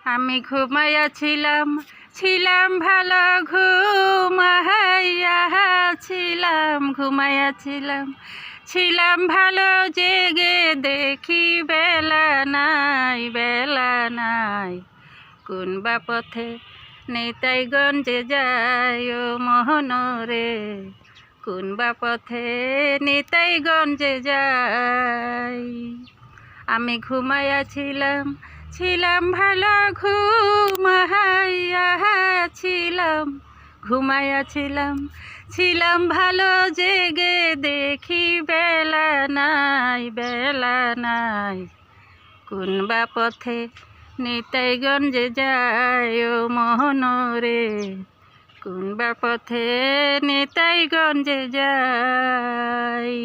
আমি ঘুমাইয়াছিলাম, ছিলাম ভালো ঘুমাইয়াছিলাম, ঘুমাইয়াছিলাম, ছিলাম ভালো জেগে দেখি বেলা নাই, বেলা নাই। কোন বা পথে নিতাইগঞ্জে যায় ও মোহনরে, কোন বা পথে নিতাইগঞ্জে যায়। আমি ঘুমাইয়াছিলাম, ছিলাম ভালো ঘুমাইয়াছিলাম, ঘুমাইয়াছিলাম, ছিলাম ভালো জেগে দেখি বেলা নাই, বেলা নাই। কোন বা পথে নিতাইগঞ্জে যায় ও মোহনরে, কোন বা পথে নিতাইগঞ্জে যায়।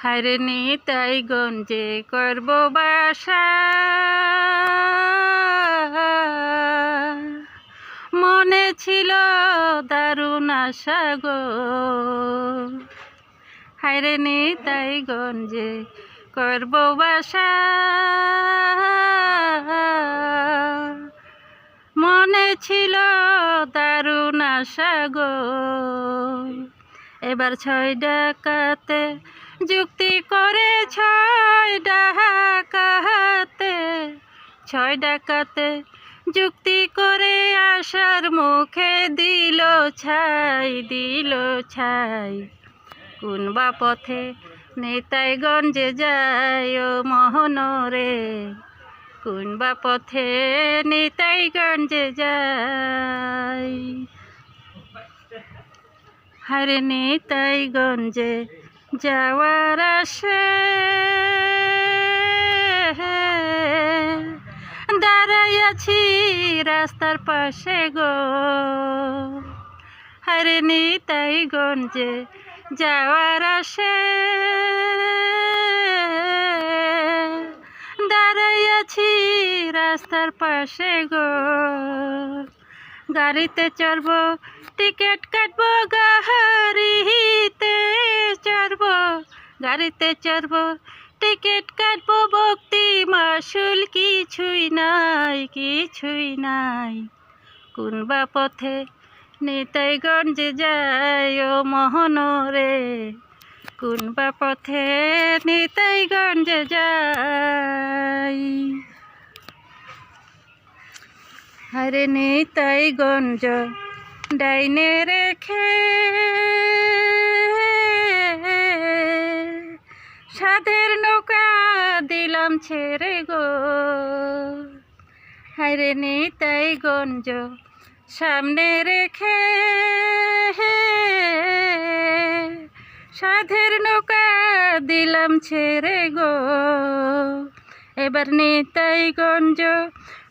হায়রে নিতাইগঞ্জে করব বাসা, মনে ছিল দারুণ আশা গো। হায়রে নিতাইগঞ্জে করব বাসা, মনে ছিল দারুণ আশা গো। এবার 6 ডাকাতে যুক্তি করে, 6 ডাকাতে, 6 ডাকাতে যুক্তি করে আশার মুখে দিল ছাই, দিল ছাই। কোন বা পথে নিতাইগঞ্জে যায় ও মোহনরে, কোন বা পথে নিতাইগঞ্জে যায়। হায়রে নিতাইগঞ্জে যাওয়ার আশে দাঁড়াইয়াছি রাস্তার পাশে গো। হায়রে নিতাইগঞ্জে যাওয়ার আশে দাঁড়াইয়াছি রাস্তার পাশে গো। গাড়িতে চড়ব, টিকিট কাটব, গাড়িতে চড়ব, গাড়িতে চড়ব, টিকিট কাটব, ভক্তি মাসুল কিছুই নাই, কিছুই নাই। কোন বা পথে নিতাইগঞ্জে যায় ও মোহনরে, কোন বা পথে নিতাইগঞ্জে যায়। হায়রে নিতাইগঞ্জ ডাইনে রেখে সাধের নৌকা দিলাম ছেড়ে গো। হায়রে নিতাইগঞ্জ সামনে রেখে সাধের নৌকা দিলাম ছেড়ে গো। এবার নিতাইগঞ্জ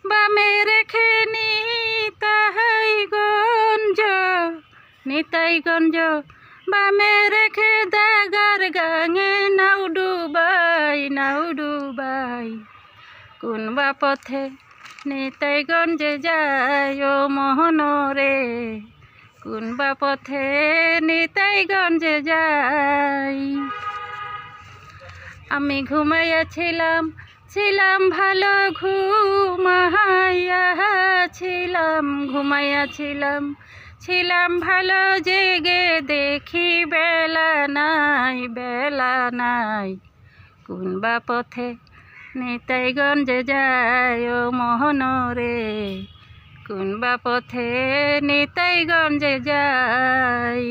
বামে রেখে নিতাইগঞ্জ, নিতাইগঞ্জ বামে রেখে দাগার গাঙে নাও ডুবাই, নাও ডুবাই। কোন বা পথে নিতাইগঞ্জে যায় ও মোহনরে, কোন বা পথে নিতাইগঞ্জে যায়। আমি ঘুমাইয়াছিলাম, ছিলাম ভালো ঘুমাইয়াছিলাম, ঘুমাইয়াছিলাম, ছিলাম ভালো জেগে দেখি বেলা নাই, বেলা নাই। কোন বা পথে নিতাইগঞ্জে যায় ও মোহনরে, কোন বা পথে নিতাইগঞ্জে যায়।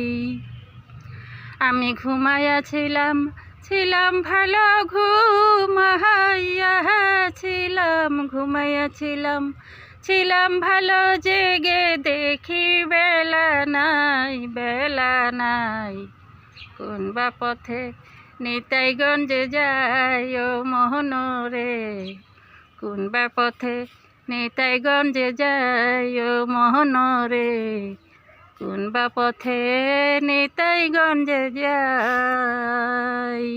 আমি ঘুমাইয়াছিলাম, ছিলাম ভালো ঘুমাইয়াছিলাম, ঘুমাইয়াছিলাম, ছিলাম ভালো জেগে দেখি বেলা নাই, বেলা নাই। কোন বা পথে নিতাইগঞ্জে যায় ও মোহনরে, কোন বা পথে নিতাইগঞ্জে যায় ও মোহনরে, কোন বা পথে নিতাইগঞ্জে যায়।